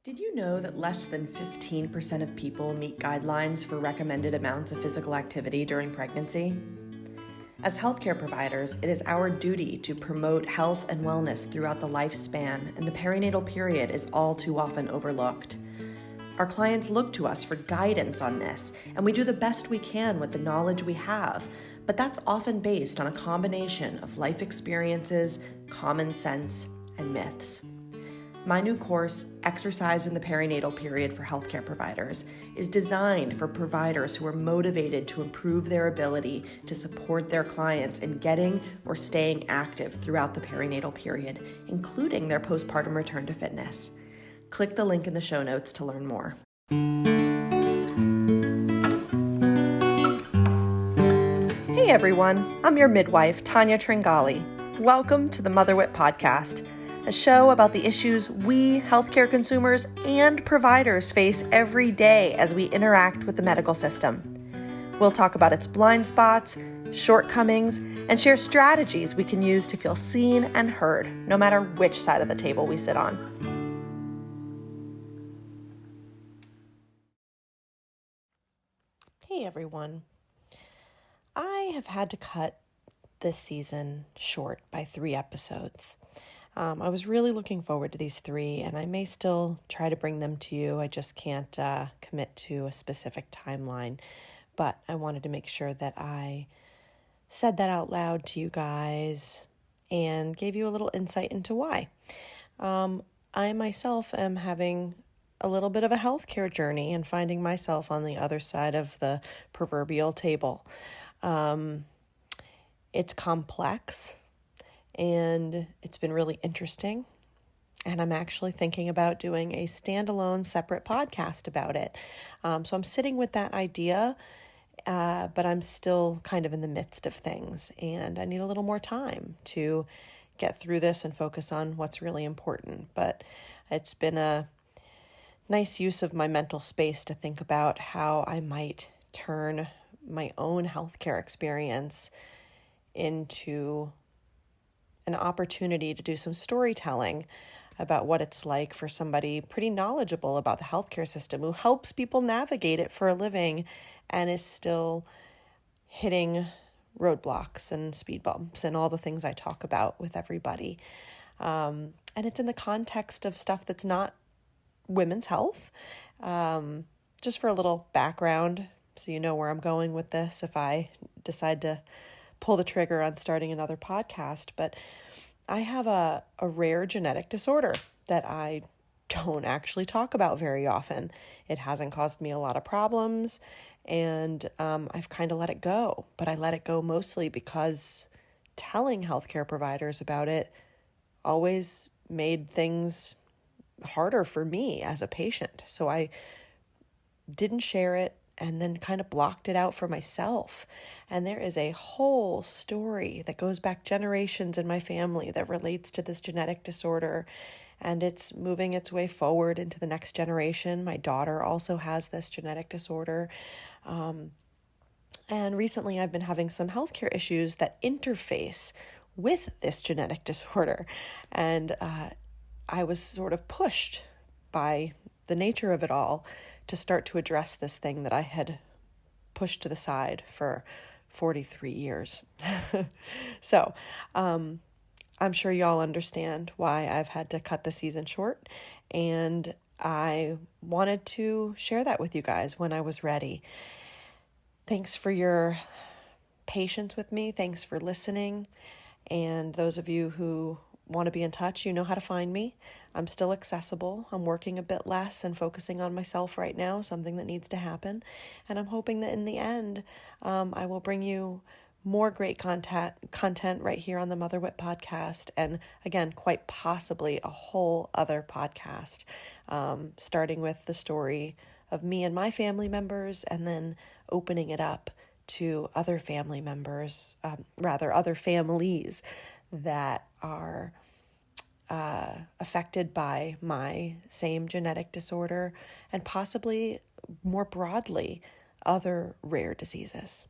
Did you know that less than 15% of people meet guidelines for recommended amounts of physical activity during pregnancy? As healthcare providers, it is our duty to promote health and wellness throughout the lifespan, and the perinatal period is all too often overlooked. Our clients look to us for guidance on this, and we do the best we can with the knowledge we have, but that's often based on a combination of life experiences, common sense, and myths. My new course, Exercise in the Perinatal Period for Healthcare Providers, is designed for providers who are motivated to improve their ability to support their clients in getting or staying active throughout the perinatal period, including their postpartum return to fitness. Click the link in the show notes to learn more. Hey everyone, I'm your midwife, Tanya Tringali. Welcome to the Mother Wit Podcast, a show about the issues we, healthcare consumers and providers, face every day as we interact with the medical system. We'll talk about its blind spots, shortcomings, and share strategies we can use to feel seen and heard, no matter which side of the table we sit on. Hey everyone. I have had to cut this season short by 3 episodes. I was really looking forward to these 3, and I may still try to bring them to you. I just can't commit to a specific timeline, but I wanted to make sure that I said that out loud to you guys and gave you a little insight into why. I myself am having a little bit of a healthcare journey and finding myself on the other side of the proverbial table. It's complex. And it's been really interesting. And I'm actually thinking about doing a standalone separate podcast about it. So I'm sitting with that idea, but I'm still kind of in the midst of things. And I need a little more time to get through this and focus on what's really important. But it's been a nice use of my mental space to think about how I might turn my own healthcare experience into an opportunity to do some storytelling about what it's like for somebody pretty knowledgeable about the healthcare system who helps people navigate it for a living and is still hitting roadblocks and speed bumps and all the things I talk about with everybody. And it's in the context of stuff that's not women's health. Just for a little background, so you know where I'm going with this if I decide to pull the trigger on starting another podcast, but I have a rare genetic disorder that I don't actually talk about very often. It hasn't caused me a lot of problems, and I've kind of let it go, but I let it go mostly because telling healthcare providers about it always made things harder for me as a patient. So I didn't share it and then kind of blocked it out for myself. And there is a whole story that goes back generations in my family that relates to this genetic disorder, and it's moving its way forward into the next generation. My daughter also has this genetic disorder. And recently I've been having some healthcare issues that interface with this genetic disorder. And I was sort of pushed by the nature of it all to start to address this thing that I had pushed to the side for 43 years. So I'm sure y'all understand why I've had to cut the season short, and I wanted to share that with you guys when I was ready. Thanks for your patience with me. Thanks for listening. And those of you who want to be in touch, you know how to find me. I'm still accessible. I'm working a bit less and focusing on myself right now, something that needs to happen. And I'm hoping that in the end, I will bring you more great content right here on the Mother Wit Podcast. And again, quite possibly a whole other podcast, starting with the story of me and my family members, and then opening it up to other family members, other families that are affected by my same genetic disorder, and possibly more broadly, other rare diseases.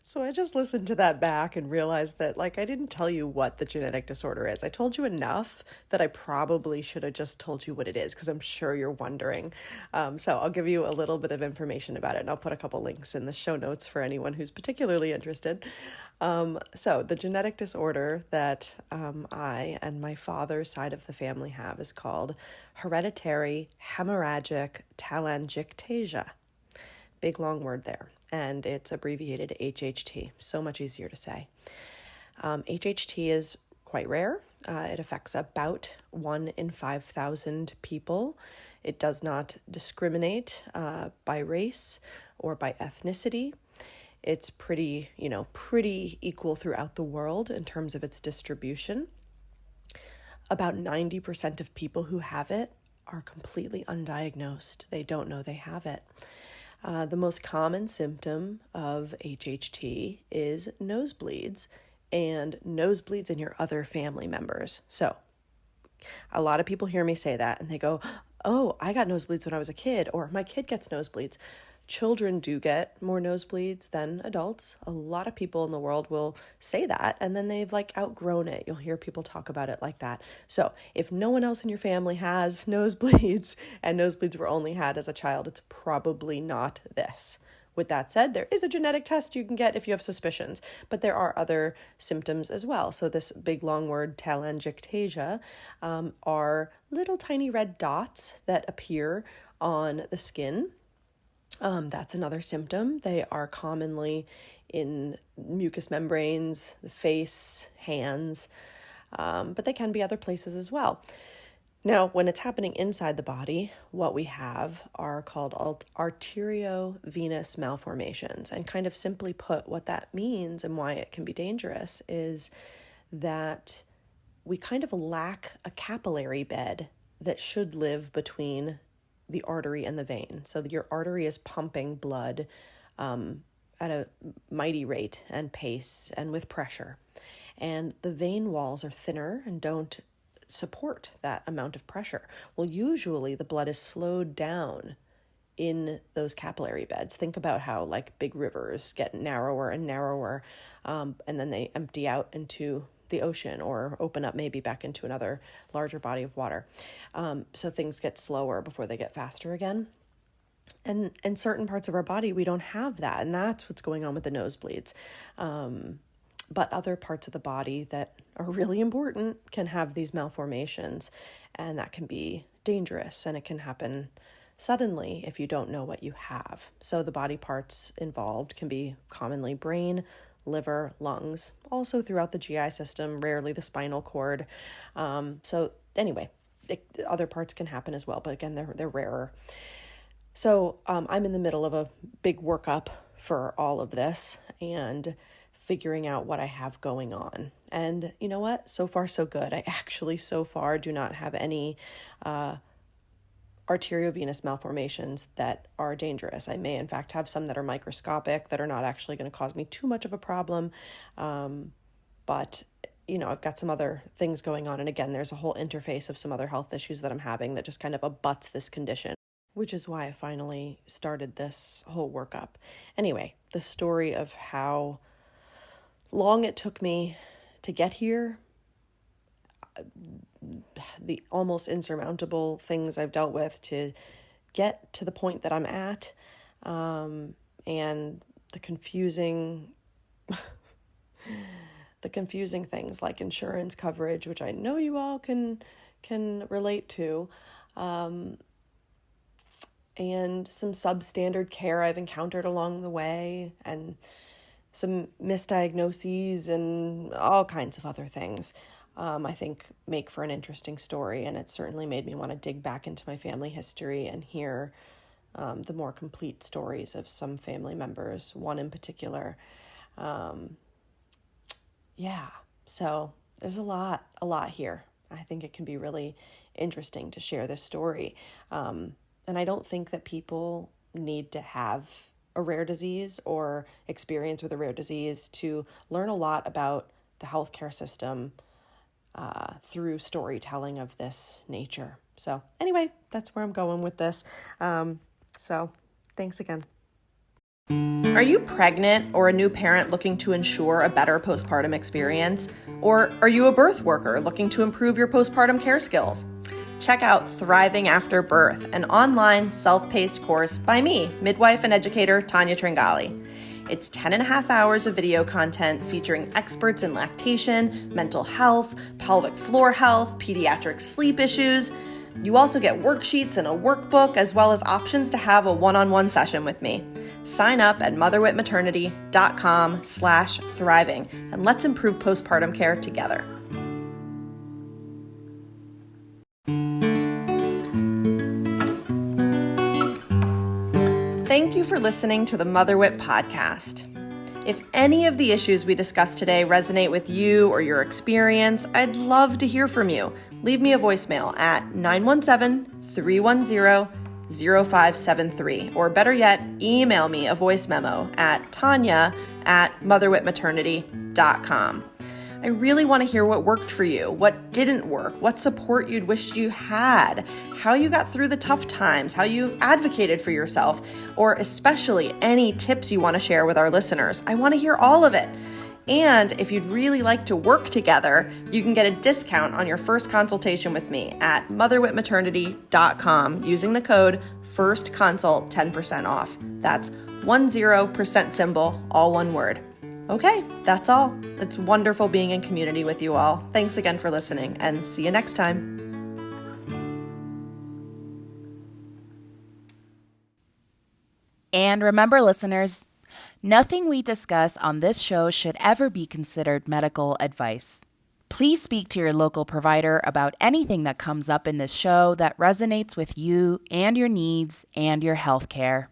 So I just listened to that back and realized that, like, I didn't tell you what the genetic disorder is. I told you enough that I probably should have just told you what it is, because I'm sure you're wondering. So I'll give you a little bit of information about it, and I'll put a couple links in the show notes for anyone who's particularly interested. So the genetic disorder that I and my father's side of the family have is called Hereditary Hemorrhagic Telangiectasia. Big long word there, and it's abbreviated HHT. So much easier to say. HHT is quite rare. It affects about 1 in 5,000 people. It does not discriminate by race or by ethnicity. It's pretty equal throughout the world in terms of its distribution. About 90% of people who have it are completely undiagnosed. They don't know they have it. The most common symptom of HHT is nosebleeds, and nosebleeds in your other family members. So a lot of people hear me say that and they go, oh, I got nosebleeds when I was a kid, or my kid gets nosebleeds. Children do get more nosebleeds than adults. A lot of people in the world will say that, and then they've outgrown it. You'll hear people talk about it like that. So if no one else in your family has nosebleeds, and nosebleeds were only had as a child, it's probably not this. With that said, there is a genetic test you can get if you have suspicions, but there are other symptoms as well. So this big long word, telangiectasia, are little tiny red dots that appear on the skin. That's another symptom. They are commonly in mucous membranes, the face, hands, but they can be other places as well. Now, when it's happening inside the body, what we have are called arteriovenous malformations. And kind of simply put, what that means and why it can be dangerous is that we kind of lack a capillary bed that should live between the artery and the vein. So your artery is pumping blood at a mighty rate and pace and with pressure. And the vein walls are thinner and don't support that amount of pressure. Well, usually the blood is slowed down in those capillary beds. Think about how big rivers get narrower and narrower, and then they empty out into the ocean or open up maybe back into another larger body of water. So things get slower before they get faster again. And in certain parts of our body, we don't have that. And that's what's going on with the nosebleeds. But other parts of the body that are really important can have these malformations, and that can be dangerous, and it can happen suddenly if you don't know what you have. So the body parts involved can be commonly brain, liver, lungs, also throughout the GI system, rarely the spinal cord. So anyway, other parts can happen as well, but again, they're rarer. So I'm in the middle of a big workup for all of this and figuring out what I have going on. And you know what? So far, so good. I actually so far do not have any arteriovenous malformations that are dangerous. I may, in fact, have some that are microscopic that are not actually going to cause me too much of a problem. But, I've got some other things going on. And again, there's a whole interface of some other health issues that I'm having that just kind of abuts this condition, which is why I finally started this whole workup. Anyway, the story of how long it took me to get here, the almost insurmountable things I've dealt with to get to the point that I'm at, and the confusing things like insurance coverage, which I know you all can relate to, and some substandard care I've encountered along the way, and some misdiagnoses and all kinds of other things, I think make for an interesting story. And it certainly made me want to dig back into my family history and hear the more complete stories of some family members, one in particular. So there's a lot here. I think it can be really interesting to share this story. And I don't think that people need to have a rare disease or experience with a rare disease to learn a lot about the healthcare system through storytelling of this nature. So anyway, that's where I'm going with this. So thanks again. Are you pregnant or a new parent looking to ensure a better postpartum experience? Or are you a birth worker looking to improve your postpartum care skills? Check out Thriving After Birth, an online self-paced course by me, midwife and educator Tanya. It's 10 and a half hours of video content featuring experts in lactation, mental health, pelvic floor health, pediatric sleep issues. You also get worksheets and a workbook, as well as options to have a one-on-one session with me. Sign up at motherwitmaternity.com/thriving, and let's improve postpartum care together. Thank you for listening to the Mother Wit Podcast. If any of the issues we discussed today resonate with you or your experience, I'd love to hear from you. Leave me a voicemail at 917-310-0573, or better yet, email me a voice memo at tanya@motherwitmaternity.com. I really want to hear what worked for you, what didn't work, what support you'd wished you had, how you got through the tough times, how you advocated for yourself, or especially any tips you want to share with our listeners. I want to hear all of it. And if you'd really like to work together, you can get a discount on your first consultation with me at motherwitmaternity.com using the code FIRSTCONSULT, 10% off. That's 10% symbol, all one word. Okay, that's all. It's wonderful being in community with you all. Thanks again for listening, and see you next time. And remember, listeners, nothing we discuss on this show should ever be considered medical advice. Please speak to your local provider about anything that comes up in this show that resonates with you and your needs and your health care.